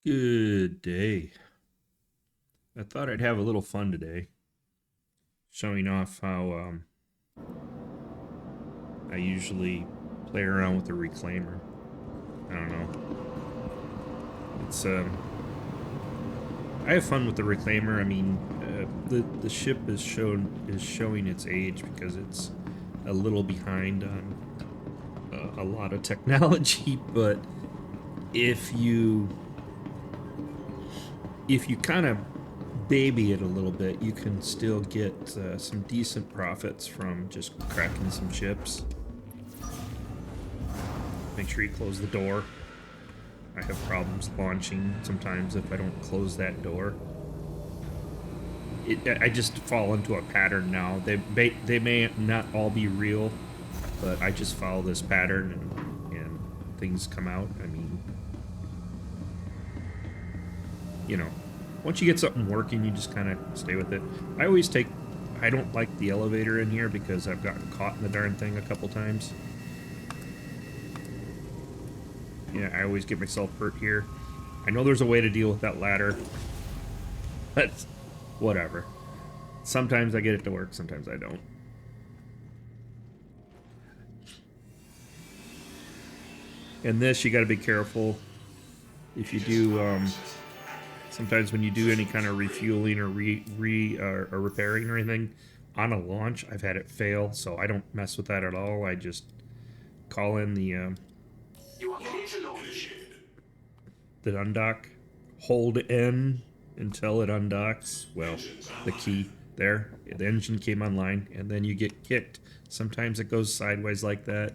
Good day. I thought I'd have a little fun today, showing off how I usually play around with the reclaimer. I don't know. It's I have fun with the reclaimer. I mean, the ship is showing its age because it's a little behind on a lot of technology. But if you if you kind of baby it a little bit, you can still get some decent profits from just cracking some ships. Make sure you close the door. I have problems launching sometimes if I don't close that door. I just fall into a pattern now. They may not all be real, but I just follow this pattern and things come out. I mean, you know, once you get something working, you just kind of stay with it. I don't like the elevator in here because I've gotten caught in the darn thing a couple times. Yeah, I always get myself hurt here. I know there's a way to deal with that ladder, but whatever. Sometimes I get it to work, sometimes I don't. And this, you got to be careful. If you do, sometimes when you do any kind of refueling or or repairing or anything on a launch, I've had it fail, so I don't mess with that at all. I just call in the undock, hold N until it undocks. Well, the key there, the engine came online, and then you get kicked. Sometimes it goes sideways like that.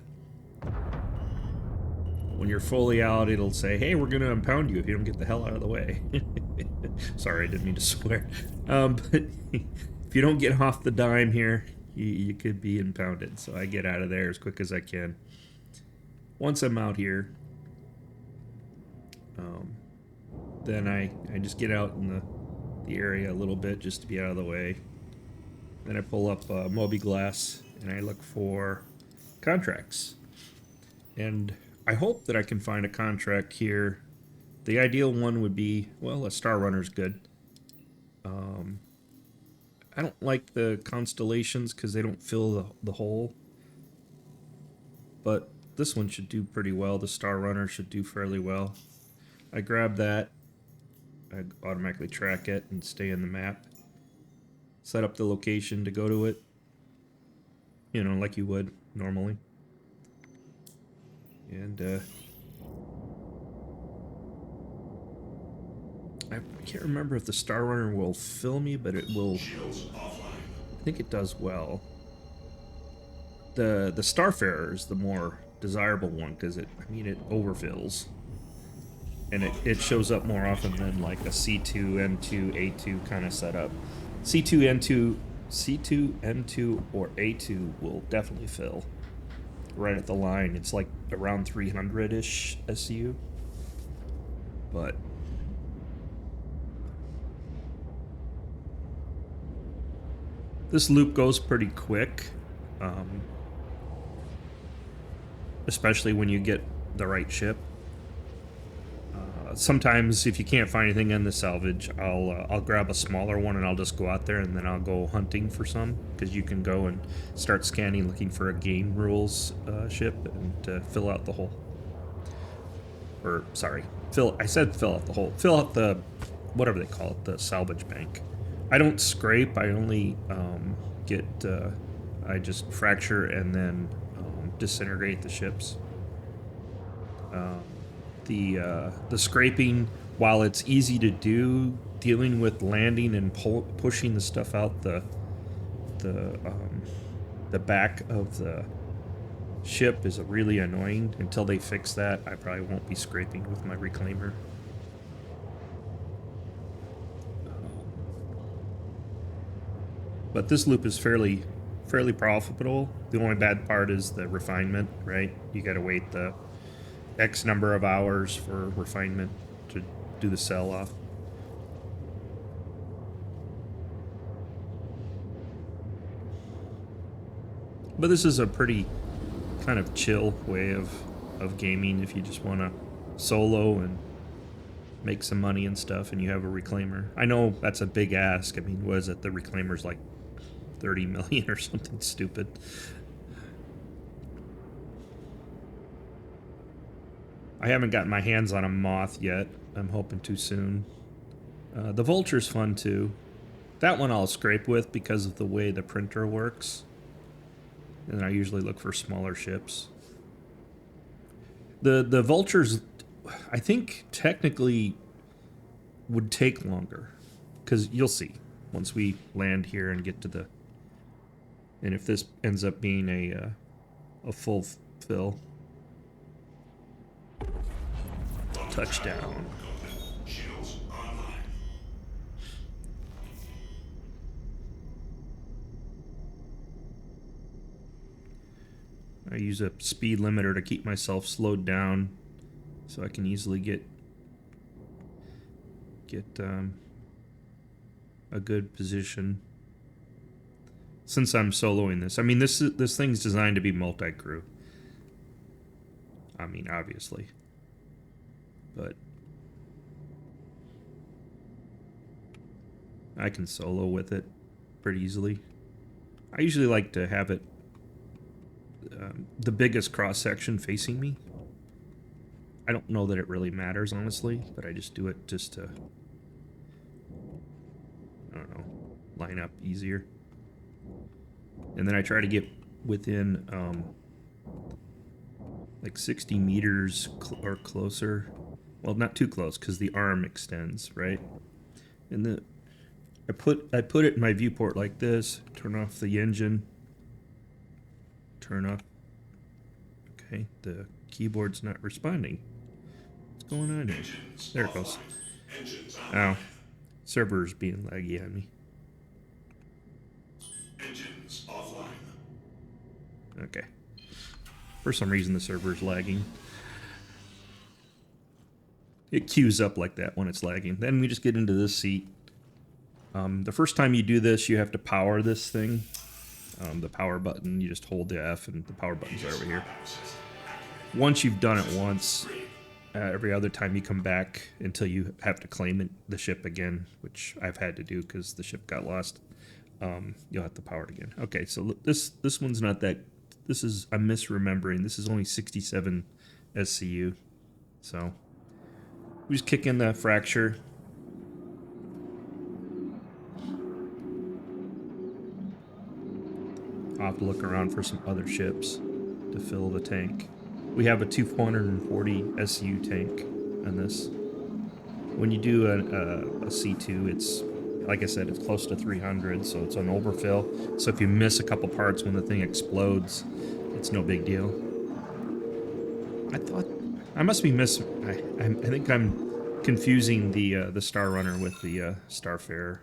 When you're fully out, it'll say, hey, we're going to impound you if you don't get the hell out of the way. Sorry, I didn't mean to swear. But if you don't get off the dime here, you could be impounded. So I get out of there as quick as I can. Once I'm out here, then I just get out in the area a little bit just to be out of the way. Then I pull up Mobi-Glass and I look for contracts. And I hope that I can find a contract here. The ideal one would be, well, a Star Runner's good. I don't like the constellations because they don't fill the hole. But this one should do pretty well. The Star Runner should do fairly well. I grab that. I automatically track it and stay in the map. Set up the location to go to it. You know, like you would normally. And I can't remember if the Star Runner will fill me, but it will. I think it does well. The Starfarer is the more desirable one because it overfills, and it shows up more often than like a C2, N2, A2 kind of setup. C2, N2, or A2 will definitely fill. Right at the line, it's like around 300-ish SU, but this loop goes pretty quick, especially when you get the right ship. Sometimes if you can't find anything in the salvage, I'll grab a smaller one and I'll just go out there and then I'll go hunting for some, because you can go and start scanning looking for a game rules ship and fill out the hole. Or sorry, I said fill out the hole. Fill out the whatever they call it, the salvage bank. I don't scrape. I only I just fracture and then disintegrate the ships. The scraping, while it's easy to do, dealing with landing and pushing the stuff out the back of the ship is really annoying. Until they fix that, I probably won't be scraping with my reclaimer. But this loop is fairly profitable. The only bad part is the refinement, right? You got to wait the X number of hours for refinement to do the sell off. But this is a pretty kind of chill way of gaming if you just want to solo and make some money and stuff, and you have a reclaimer. I know that's a big ask. I mean, was it the reclaimer's like 30 million or something stupid? I haven't gotten my hands on a moth yet. I'm hoping to soon. The vulture's fun too. That one I'll scrape with because of the way the printer works. And I usually look for smaller ships. The vultures, I think, technically would take longer. Because you'll see once we land here and get to the... And if this ends up being a full fill. Touchdown. I use a speed limiter to keep myself slowed down so I can easily get a good position. Since I'm soloing this, I mean this thing's designed to be multi-crew. I mean, obviously, but I can solo with it pretty easily. I usually like to have it the biggest cross section facing me. I don't know that it really matters, honestly, but I just do it just to, I don't know, line up easier. And then I try to get within like 60 meters or closer. Well, not too close because the arm extends, right? And I put it in my viewport like this. Turn off the engine. Turn off. Okay, the keyboard's not responding. What's going on here? There it goes. Ow. Server's being laggy on me. Engines offline. Okay. For some reason the server's lagging. It queues up like that when it's lagging. Then we just get into this seat. The first time you do this, you have to power this thing. The power button, you just hold the F and the power buttons are over here. Once you've done it once, every other time you come back until you have to claim the ship again, which I've had to do because the ship got lost, you'll have to power it again. Okay, so this one's not that... This is... I'm misremembering. This is only 67 SCU. So, we just kick in the fracture. I'll have to look around for some other ships to fill the tank. We have a 240 SU tank on this. When you do a C2, it's, like I said, it's close to 300, so it's an overfill. So if you miss a couple parts when the thing explodes, it's no big deal. I thought... I must be I think I'm confusing the Star Runner with the Starfarer.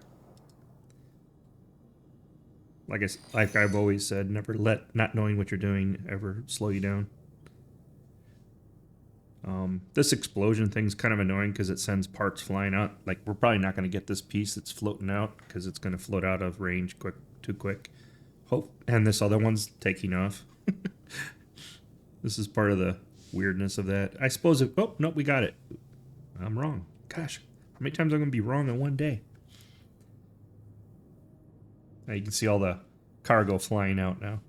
Like I've always said, never let not knowing what you're doing ever slow you down. This explosion thing's kind of annoying because it sends parts flying out. Like, we're probably not going to get this piece that's floating out because it's going to float out of range too quick. And this other one's taking off. This is part of the weirdness of that. I suppose if... Oh, nope, we got it. I'm wrong. Gosh, how many times am I going to be wrong in one day? Now you can see all the cargo flying out now.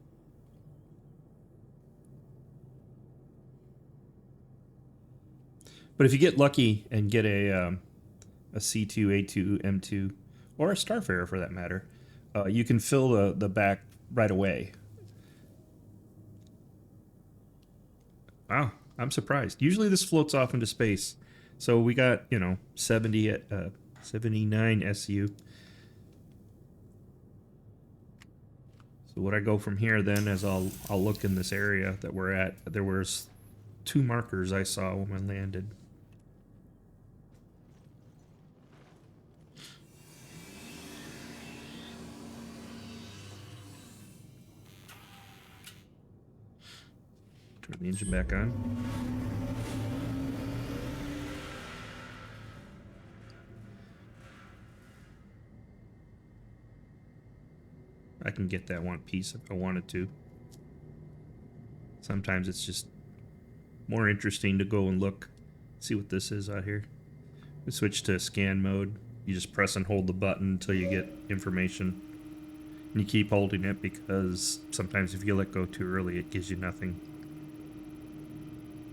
But if you get lucky and get a C2, A2, M2, or a Starfarer for that matter, you can fill the back right away. Wow, I'm surprised. Usually this floats off into space. So we got, 79 SU. So what I go from here then is I'll look in this area that we're at. There was 2 markers I saw when I landed. Turn the engine back on. I can get that one piece if I wanted to. Sometimes it's just more interesting to go and look, see what this is out here. We switch to scan mode. You just press and hold the button until you get information. And you keep holding it because sometimes if you let go too early, it gives you nothing.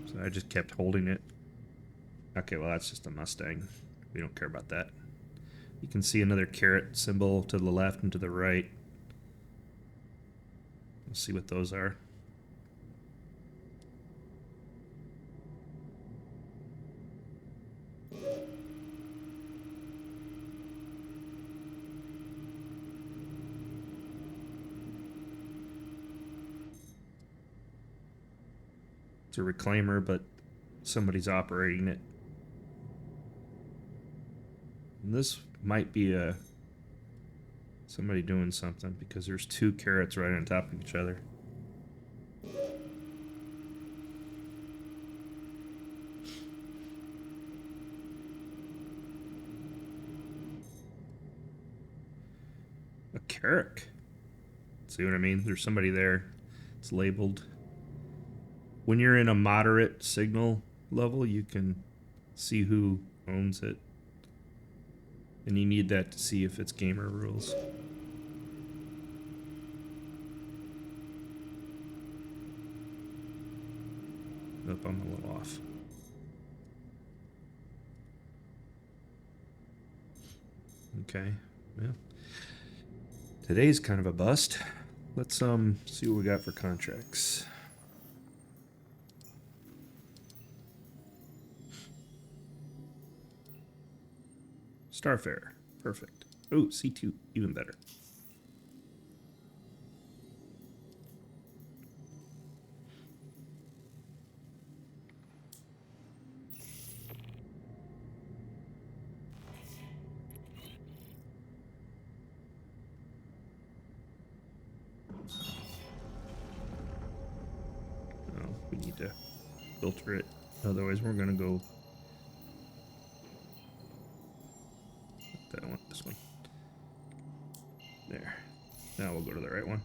So I just kept holding it. Okay, well that's just a Mustang. We don't care about that. You can see another caret symbol to the left and to the right. We'll see what those are. It's a reclaimer, but somebody's operating it. And this might be somebody doing something because there's two carets right on top of each other. A carrack. See what I mean? There's somebody there. It's labeled. When you're in a moderate signal level, you can see who owns it. And you need that to see if it's gamer rules. Nope, I'm a little off. Okay, well. Today's kind of a bust. Let's see what we got for contracts. Starfare, perfect. Oh, C2, even better. Oh, we need to filter it. Otherwise, we're gonna go. That one, this one. There. Now we'll go to the right one.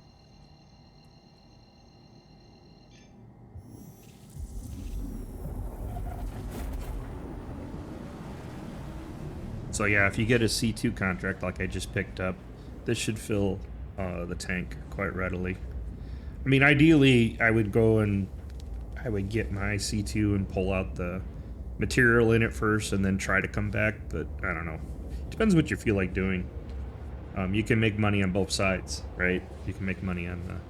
So yeah, if you get a C2 contract like I just picked up, this should fill the tank quite readily. I mean, ideally, I would go and I would get my C2 and pull out the material in it first and then try to come back, but I don't know. Depends what you feel like doing. You can make money on both sides, right? You can make money on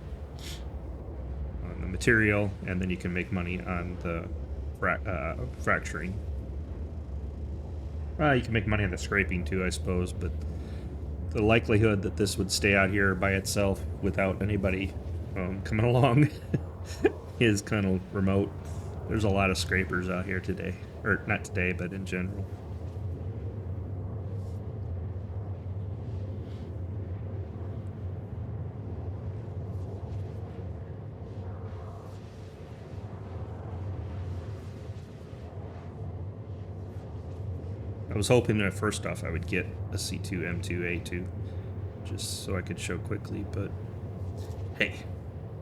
the material, and then you can make money on the fracturing. You can make money on the scraping too, I suppose, but the likelihood that this would stay out here by itself without anybody coming along is kind of remote. There's a lot of scrapers out here today, or not today, but in general. I was hoping that first off I would get a C2, M2, A2, just so I could show quickly, but hey,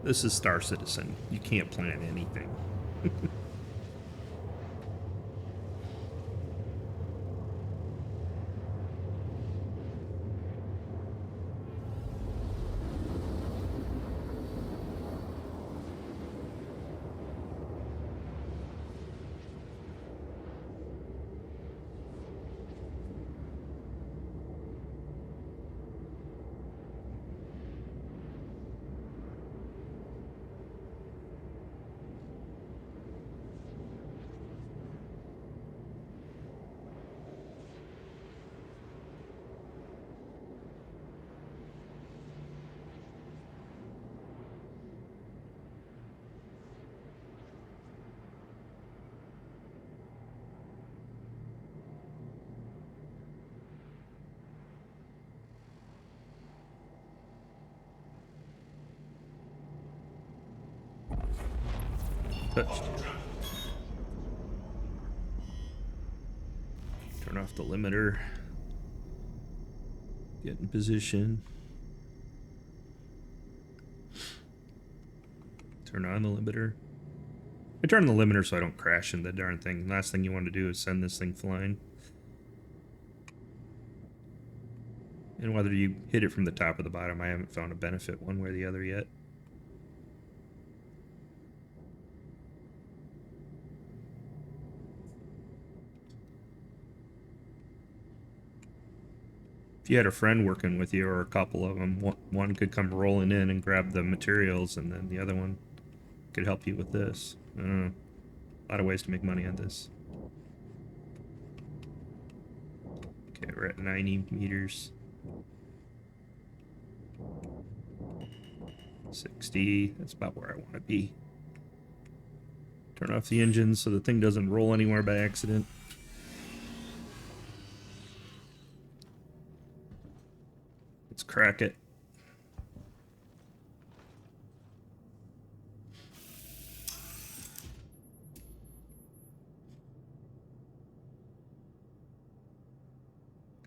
this is Star Citizen. You can't plan anything. Touched. Turn off the limiter. Get in position. Turn on the limiter. I turn the limiter so I don't crash in the darn thing. Last thing you want to do is send this thing flying. And whether you hit it from the top or the bottom, I haven't found a benefit one way or the other yet. If you had a friend working with you or a couple of them, one could come rolling in and grab the materials, and then the other one could help you with this. I don't know. A lot of ways to make money on this. Okay, we're at 90 meters. 60, that's about where I want to be. Turn off the engine so the thing doesn't roll anywhere by accident. Let's crack it.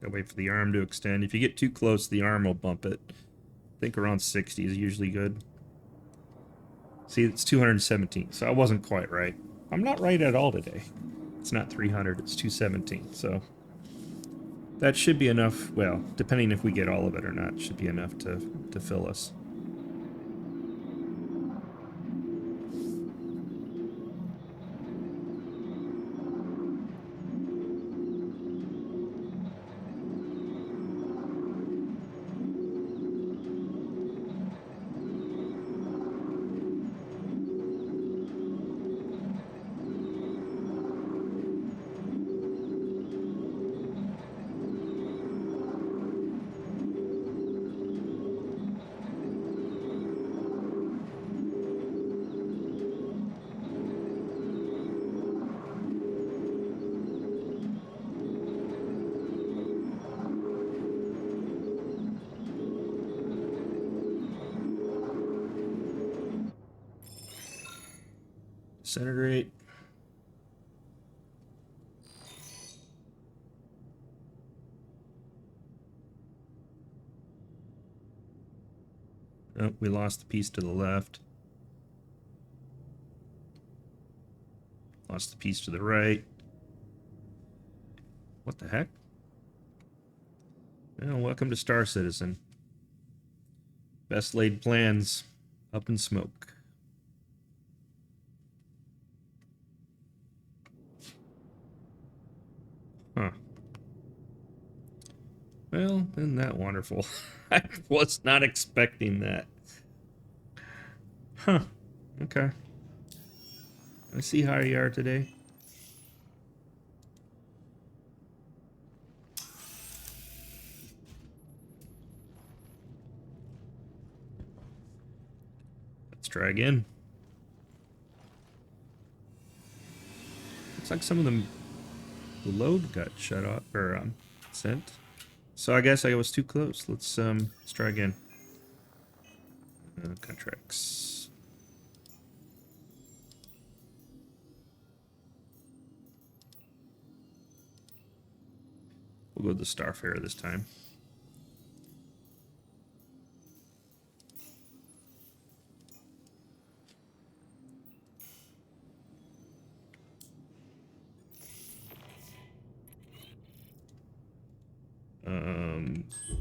Gotta wait for the arm to extend. If you get too close, the arm will bump it. I think around 60 is usually good. See, it's 217, so I wasn't quite right. I'm not right at all today. It's not 300, it's 217, so that should be enough. Well, depending if we get all of it or not, should be enough to fill us. Disintegrate. Oh, we lost the piece to the left. Lost the piece to the right. What the heck? Well, welcome to Star Citizen. Best laid plans up in smoke. Huh. Well, isn't that wonderful? I was not expecting that. Huh. Okay. I see how you are today. Let's try again. Looks like some of them, the load got shut off or sent. So I guess I was too close. Let's try again. Contracts. We'll go to the Starfarer this time.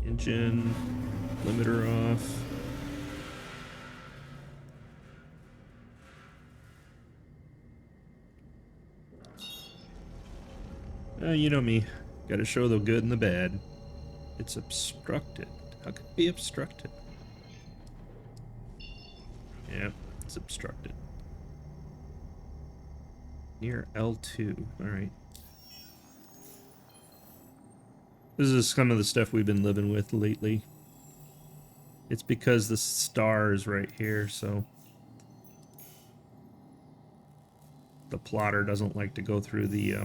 Engine, limiter off. You know me. Gotta show the good and the bad. It's obstructed. How could it be obstructed? Yeah, it's obstructed. Near L2. Alright. This is some of the stuff we've been living with lately. It's because the star is right here, so the plotter doesn't like to go through the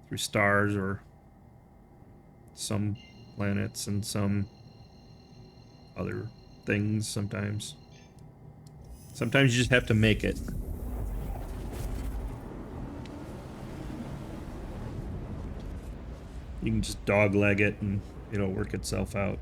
through stars or some planets and some other things sometimes. Sometimes you just have to make it. You can just dogleg it and it'll work itself out.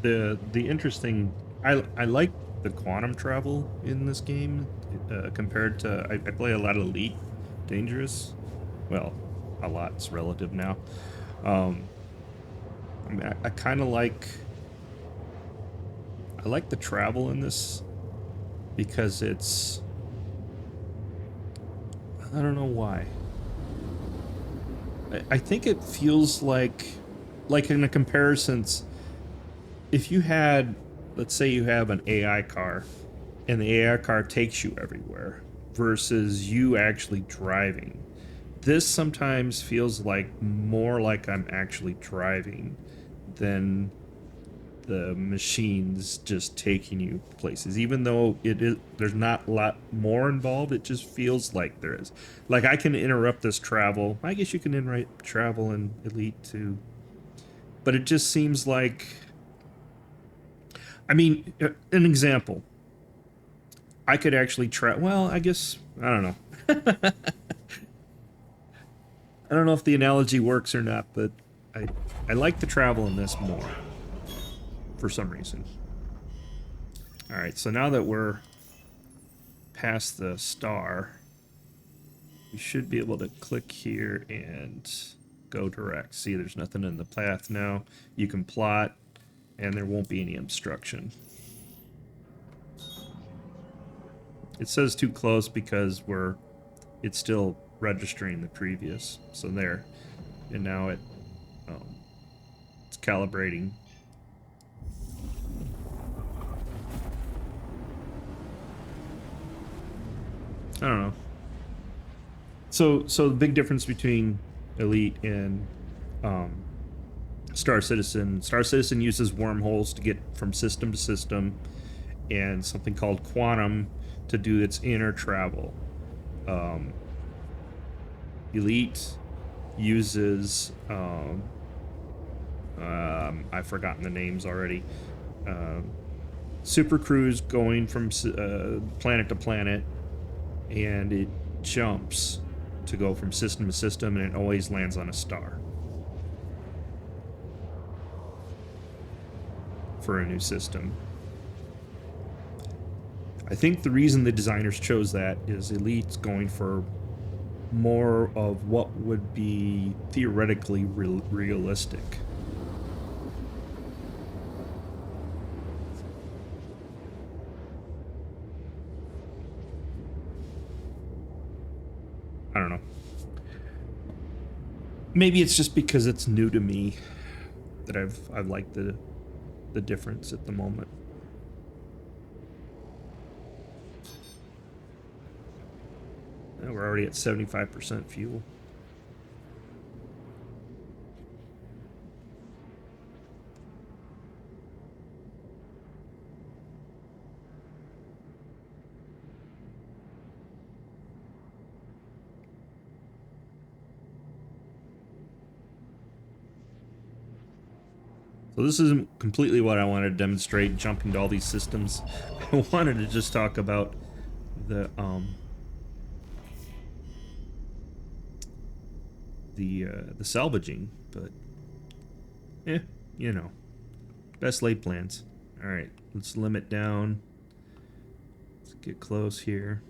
The interesting, I like the quantum travel in this game compared to I play a lot of Elite Dangerous. Well, a lot's relative now. I mean, I kind of like the travel in this because it's, I don't know why. I think it feels like in a comparison, if you had, let's say you have an AI car and the AI car takes you everywhere versus you actually driving. This sometimes feels like more like I'm actually driving than the machines just taking you places. Even though there's not a lot more involved, it just feels like there is. Like I can interrupt this travel. I guess you can interrupt travel in Elite too. But it just seems like, I mean, an example. I could actually well, I guess, I don't know. I don't know if the analogy works or not, but I like the travel in this more for some reason. All right, so now that we're past the star, we should be able to click here and go direct. See, there's nothing in the path now. You can plot, and there won't be any obstruction. It says too close because it's still registering the previous. So there, and now it's calibrating. I don't know. So the big difference between Elite and Star Citizen. Star Citizen uses wormholes to get from system to system, and something called quantum to do its inner travel. Elite uses I've forgotten the names already. Super Cruise going from planet to planet, and it jumps to go from system to system, and it always lands on a star for a new system. I think the reason the designers chose that is Elite's going for more of what would be theoretically realistic. I don't know. Maybe it's just because it's new to me that I've liked the difference at the moment. And we're already at 75% fuel. So this isn't completely what I wanted to demonstrate, jumping to all these systems. I wanted to just talk about the salvaging, but you know, best laid plans. All right, let's limit down. Let's get close here.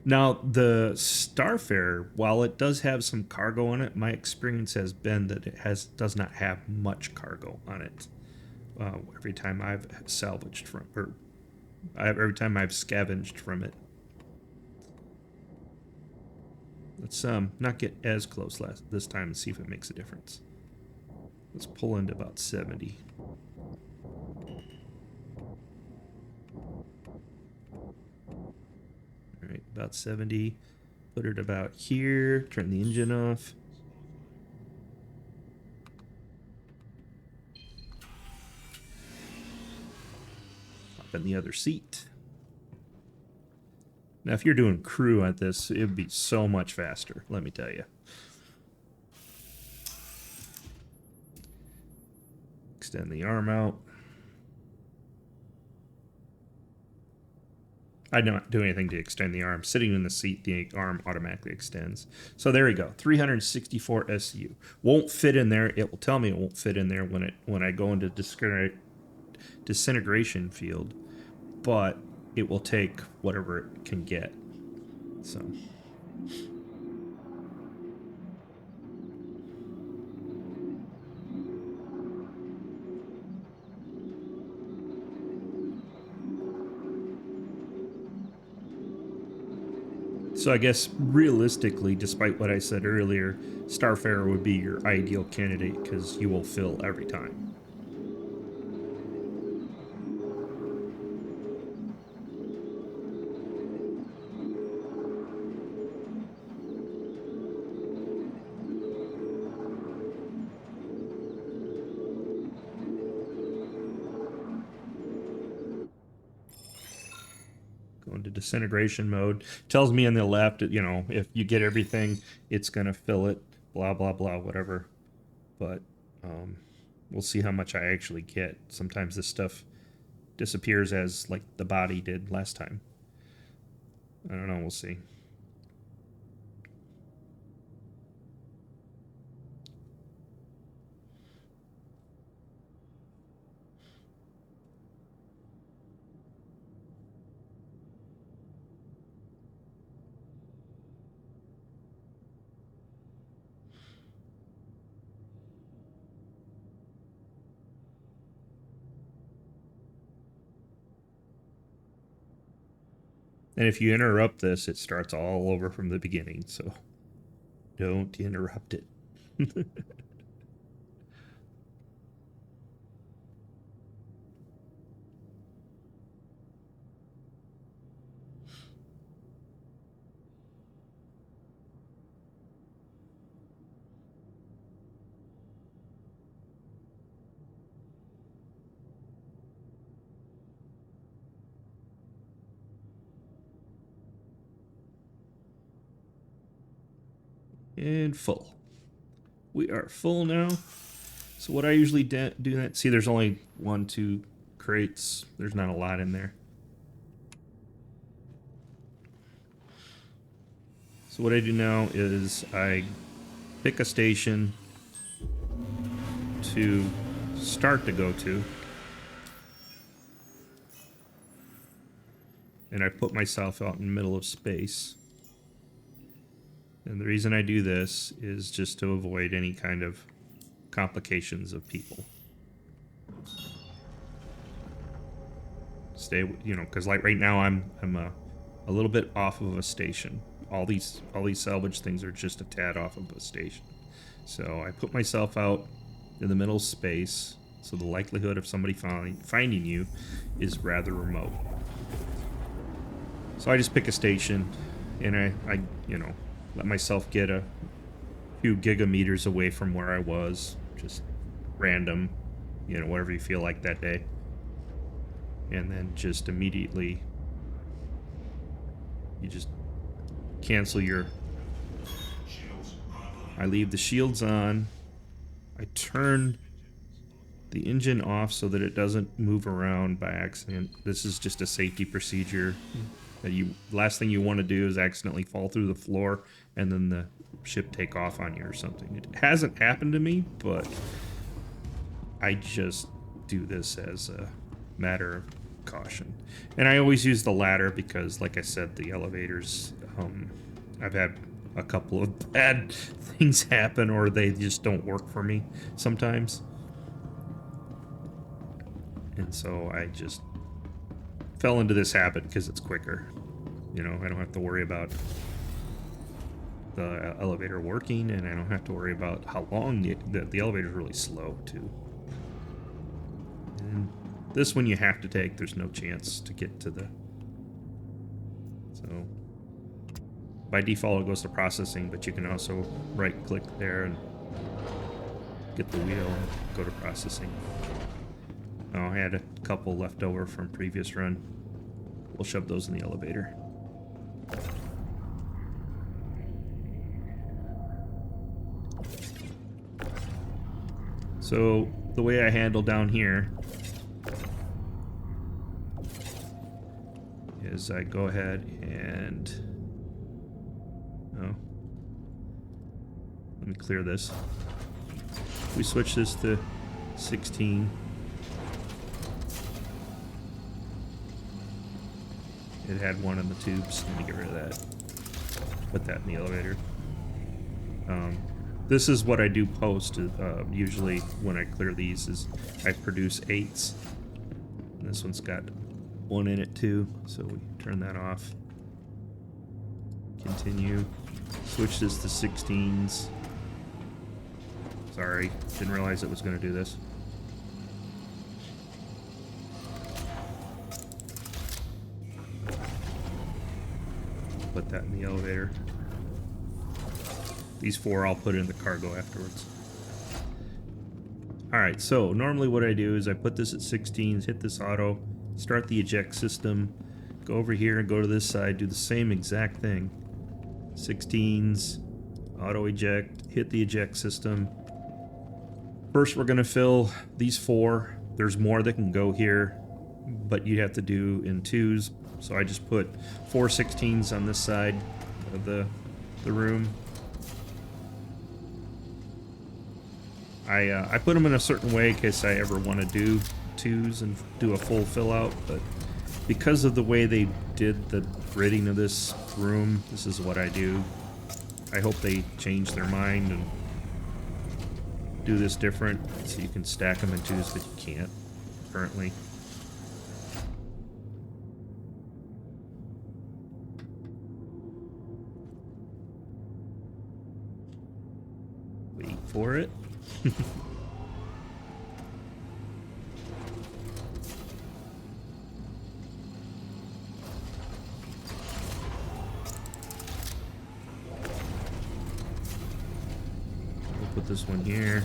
Now, the Starfare, while it does have some cargo on it, my experience has been that it does not have much cargo on it. Every time I've salvaged from, or every time I've scavenged from it. Let's not get as close this time and see if it makes a difference. Let's pull into about 70. All right, about 70. Put it about here. Turn the engine off. Hop in the other seat. Now, if you're doing crew at this, it would be so much faster, let me tell you. Extend the arm out. I don't do anything to extend the arm. Sitting in the seat, the arm automatically extends. So there we go, 364 SU. Won't fit in there. It will tell me it won't fit in there when I go into disintegration field, but it will take whatever it can get. So. So I guess realistically, despite what I said earlier, Starfarer would be your ideal candidate because you will fill every time. Go into disintegration mode. Tells me on the left, you know, if you get everything, it's going to fill it, blah, blah, blah, whatever. But we'll see how much I actually get. Sometimes this stuff disappears as like the body did last time. I don't know, we'll see. And if you interrupt this, it starts all over from the beginning, so don't interrupt it. And full. We are full now. So what I usually do that. See, there's only 1, 2 crates. There's not a lot in there. So what I do now is I pick a station to start to go to. And I put myself out in the middle of space. And the reason I do this is just to avoid any kind of complications of people. Stay, you know, because like right now I'm a little bit off of a station. All these salvage things are just a tad off of a station. So I put myself out in the middle of space, so the likelihood of somebody finding you is rather remote. So I just pick a station, and I you know, let myself get a few gigameters away from where I was, just random, you know, whatever you feel like that day. And then just immediately, you just cancel your... I leave the shields on. I turn the engine off so that it doesn't move around by accident. This is just a safety procedure. That last thing you want to do is accidentally fall through the floor and then the ship take off on you or something. It hasn't happened to me, but I just do this as a matter of caution. And I always use the ladder because, like I said, the elevators, I've had a couple of bad things happen, or they just don't work for me sometimes. And so I just fell into this habit because it's quicker. You know, I don't have to worry about the elevator working, and I don't have to worry about how long the elevator's really slow too. And this one you have to take. There's no chance to get to the... So by default it goes to processing, but you can also right click there and get the wheel and go to processing. Oh, I had a couple left over from previous run. We'll shove those in the elevator. So the way I handle down here is I go ahead and, oh, let me clear this. We switch this to 16. It had one in the tubes. Let me get rid of that. Put that in the elevator. This is what I do post. Usually when I clear these is I produce 8s. And this one's got 1 in it too, so we turn that off. Continue. Switch this to 16s. Sorry, didn't realize it was going to do this. Put that in the elevator. These 4 I'll put in the cargo afterwards. Alright, so normally what I do is I put this at 16s, hit this auto, start the eject system, go over here and go to this side, do the same exact thing. 16s, auto eject, hit the eject system. First we're going to fill these 4. There's more that can go here, but you have to do in 2s. So I just put 4 16s on this side of the room. I put them in a certain way in case I ever want to do 2s and do a full fill out, but because of the way they did the gridding of this room, this is what I do. I hope they change their mind and do this different so you can stack them in 2s, but you can't currently. Wait for it. We'll put this one here.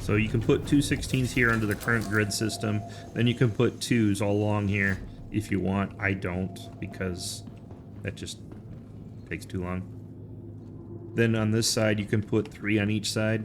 So you can put 2 16s here under the current grid system. Then you can put 2s all along here if you want. I don't, because that just takes too long. Then on this side you can put 3 on each side.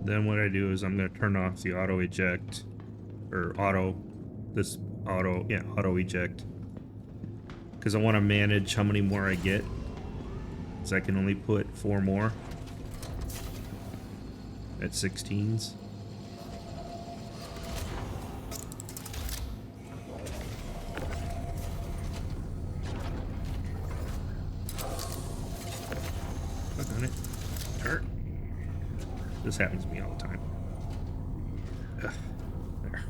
Then what I do is I'm going to turn off the auto eject, or auto eject, because I want to manage how many more I get, so I can only put 4 more at 16s. Click on it. Turn. This happens to me all the time. Ugh. There.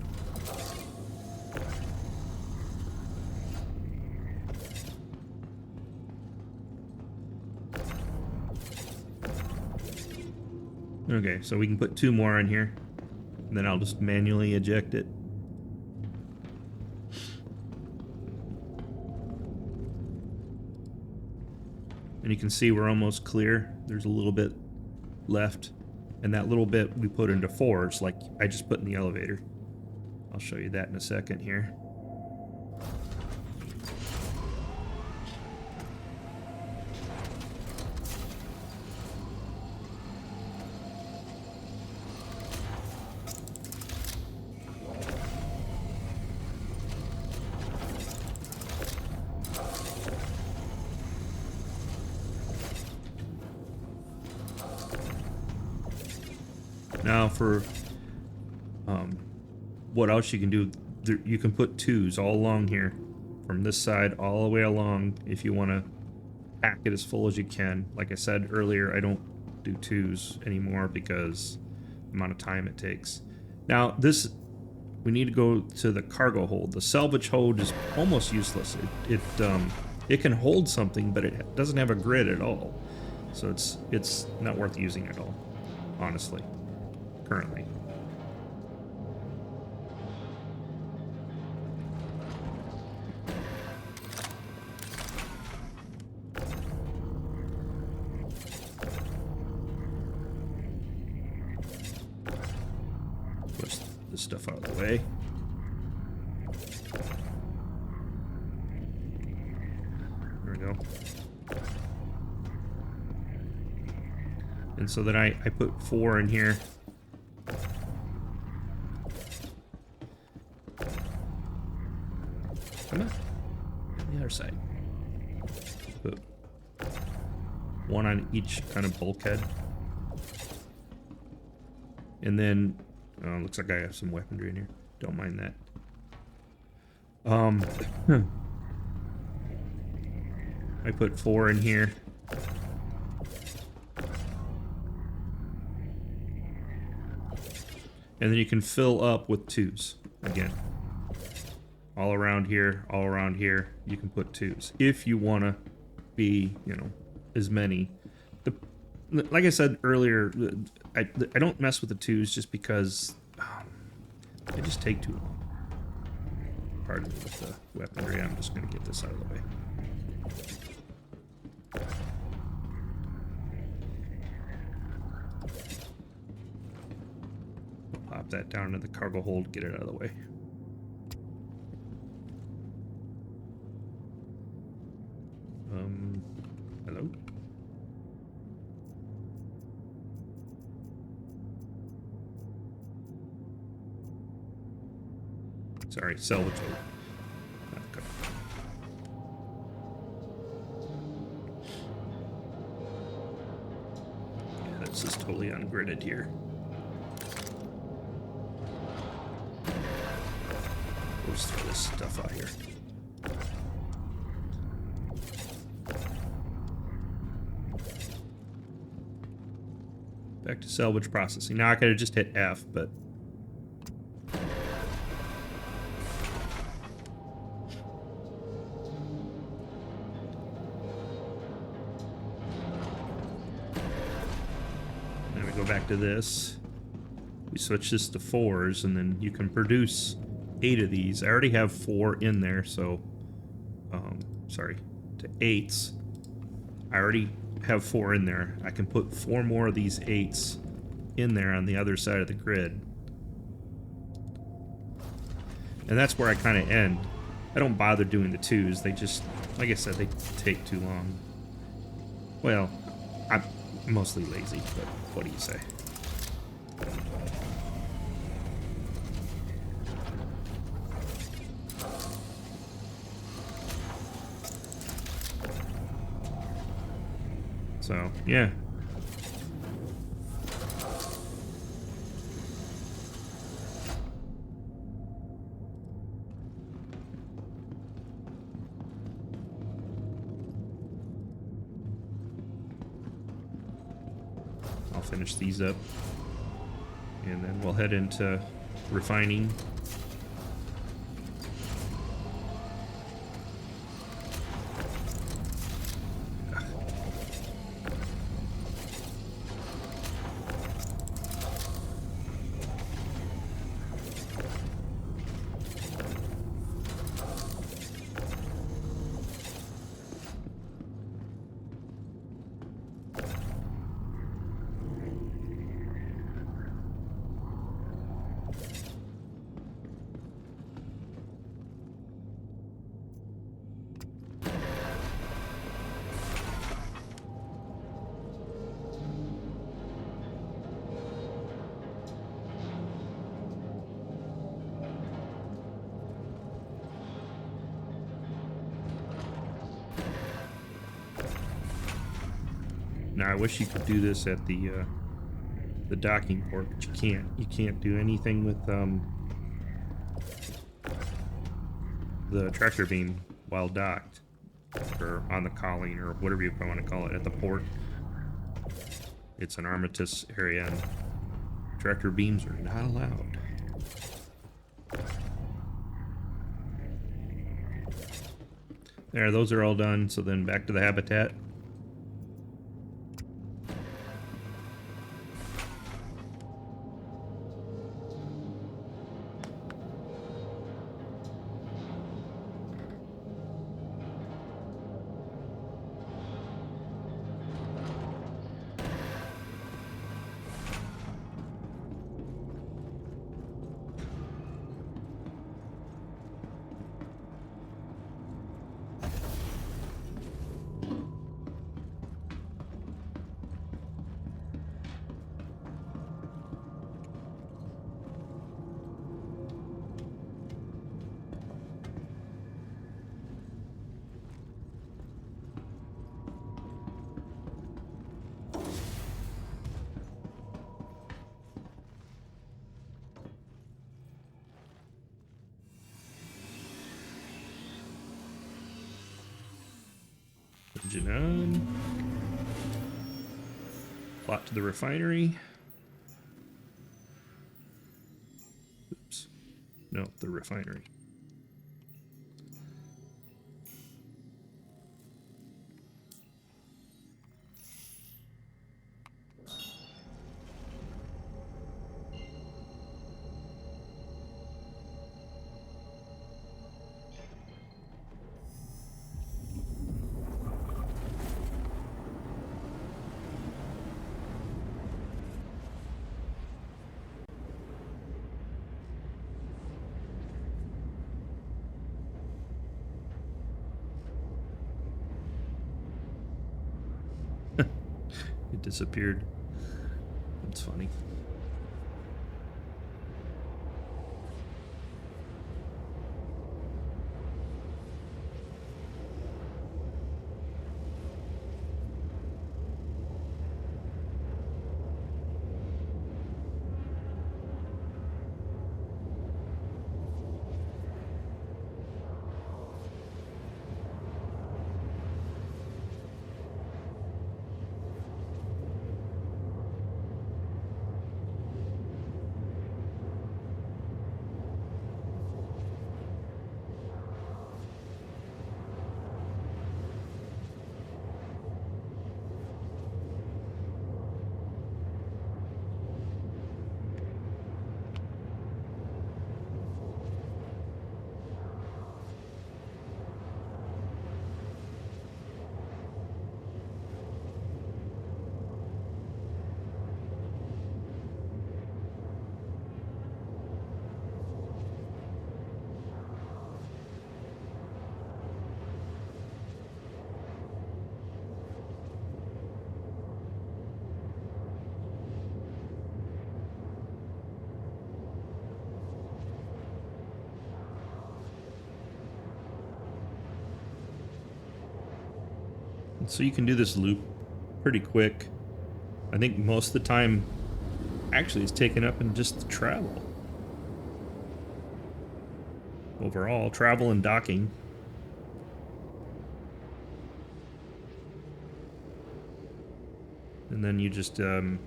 Okay, so we can put 2 more in here, and then I'll just manually eject it. And you can see we're almost clear. There's a little bit left. And that little bit we put into 4s, like I just put in the elevator. I'll show you that in a second here. Now for what else you can do, you can put 2s all along here, from this side all the way along if you want to pack it as full as you can. Like I said earlier, I don't do 2s anymore because the amount of time it takes. Now this, we need to go to the cargo hold. The salvage hold is almost useless. It can hold something, but it doesn't have a grid at all. So it's not worth using at all, honestly. Currently. this stuff out of the way. There we go. And so then I put 4 in here. Come on. The other side. Put 1 on each kind of bulkhead. And then, looks like I have some weaponry in here. Don't mind that. I put 4 in here. And then you can fill up with 2s again. All around here, you can put 2s. If you want to be, you know, as many. Like I said earlier, I don't mess with the 2s just because they just take too long. Pardon me with the weaponry, I'm just going to get this out of the way. Pop that down into the cargo hold, get it out of the way. Hello? Sorry, salvage. Okay. Yeah, this is totally ungridded here. We'll just throw this stuff out here. Back to salvage processing. Now I could have just hit F, but then we go back to this. We switch this to 4s, and then you can produce 8 of these. I already have 4 in there, so sorry, to 8s. I already have 4 in there. I can put 4 more of these 8s in there on the other side of the grid. And that's where I kind of end. I don't bother doing the 2s. They just, like I said, they take too long. Well, I'm mostly lazy, but what do you say? So, yeah. I'll finish these up. And then we'll head into refining. Now I wish you could do this at the docking port, but you can't. You can't do anything with the tractor beam while docked, or on the colleen, or whatever you want to call it, at the port. It's an armistice area, and tractor beams are not allowed. There, those are all done. So then back to the habitat. engine on. Plot to the refinery. Oops. No, the refinery. It disappeared. That's funny. So you can do this loop pretty quick. I think most of the time actually is taken up in just the travel. Overall, travel and docking. And then you just, once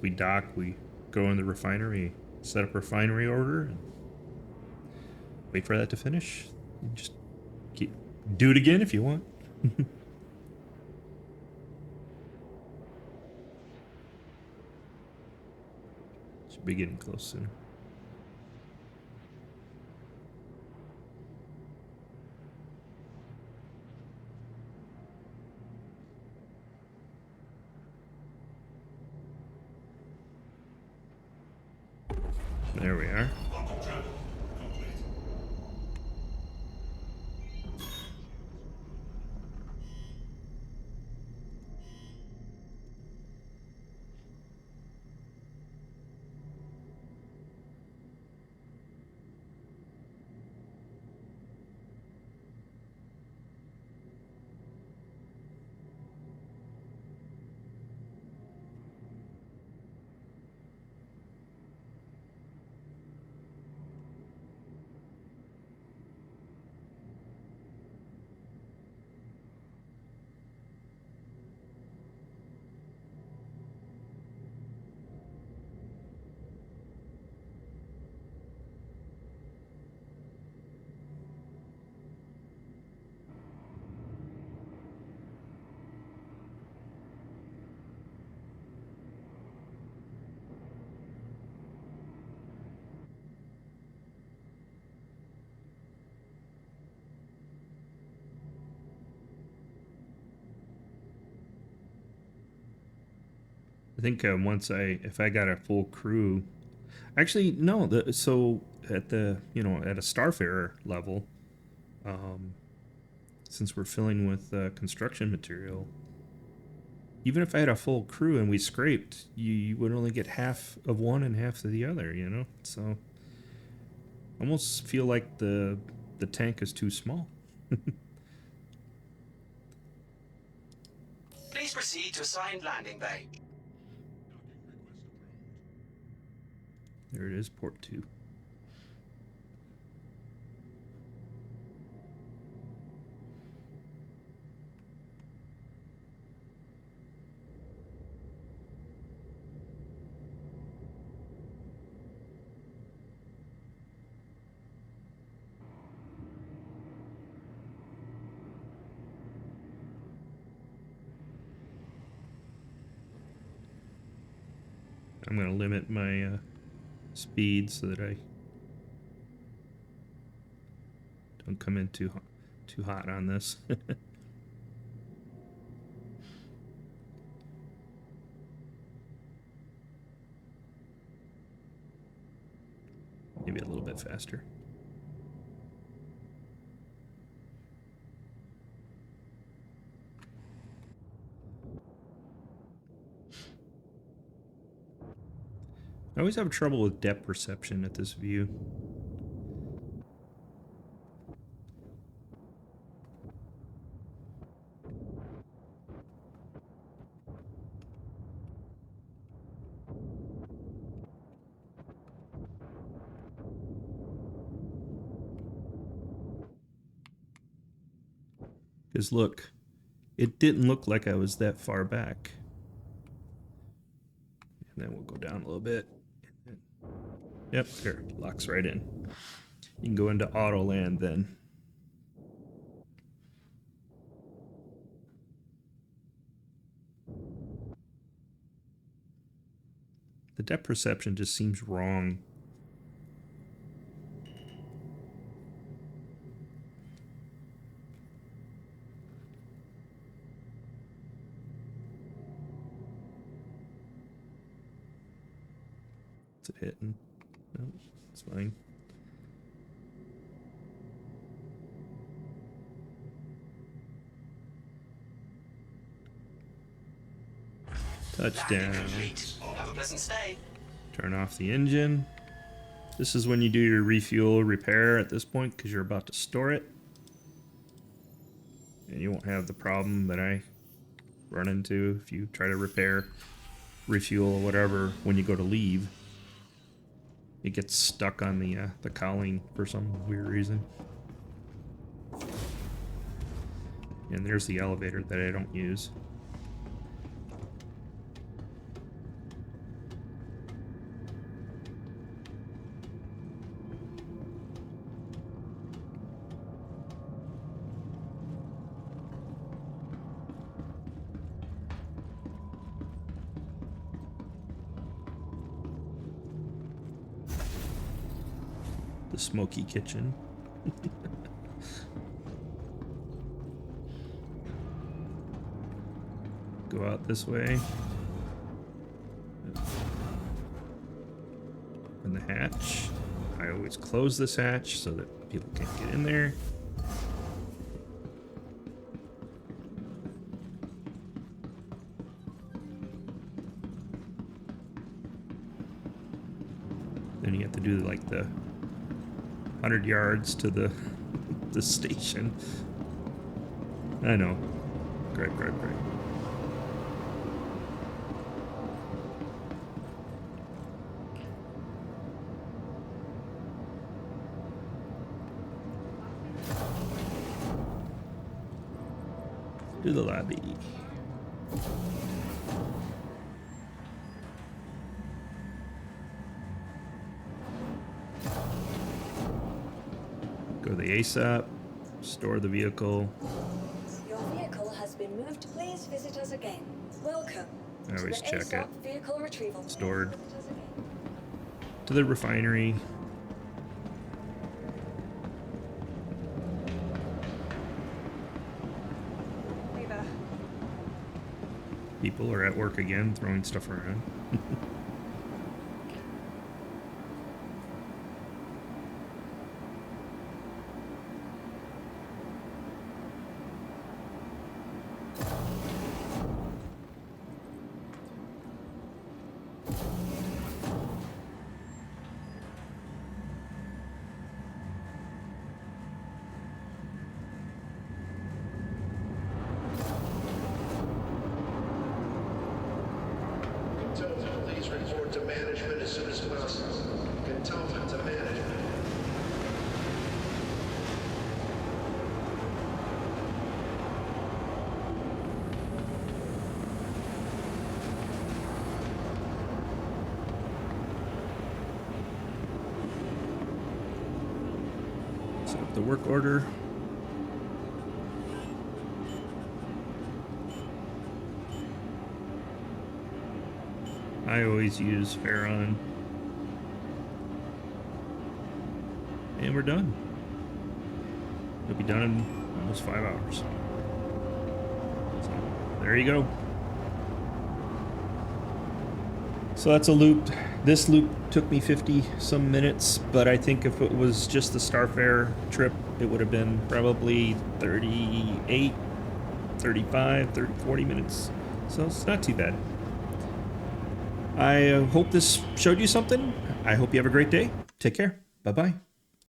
we dock, we go in the refinery, set up refinery order, and wait for that to finish. You just do it again if you want. Should be getting close soon. There we are. I think if I got a full crew, actually no. So at the at a Starfarer level, since we're filling with construction material, even if I had a full crew and we scraped, you would only get half of one and half of the other. So I almost feel like the tank is too small. Please proceed to assigned landing bay. There it is, port 2. I'm going to limit my speed so that I don't come in too hot on this. Maybe a little bit faster. I always have trouble with depth perception at this view. Because look, it didn't look like I was that far back. And then we'll go down a little bit. Yep, there, locks right in. You can go into auto land then. The depth perception just seems wrong. Is it hitting? No, it's fine. Touchdown. Have a pleasant stay. Turn off the engine. This is when you do your refuel repair at this point because you're about to store it. And you won't have the problem that I run into if you try to repair, refuel, or whatever when you go to leave. It gets stuck on the cowling for some weird reason. And there's the elevator that I don't use. The smoky kitchen. Go out this way. Open the hatch. I always close this hatch so that people can't get in there. Then you have to do like the 100 yards to the station. I know. Great. To the lobby. Go to the ASAP, store the vehicle. Your vehicle has been moved. Please visit us again. Welcome. I always to the check ASAP it. Vehicle retrieval. Stored. Please visit us again. To the refinery. Hey there. People are at work again, throwing stuff around. Please report to management as soon as possible. Cantonment to management. Set up the work order. I always use Farron. And we're done. We'll be done in almost 5 hours. So, there you go. So that's a loop. This loop took me 50 some minutes, but I think if it was just the Starfare trip, it would have been probably 38, 35, 30, 40 minutes. So it's not too bad. I hope this showed you something. I hope you have a great day. Take care. Bye-bye.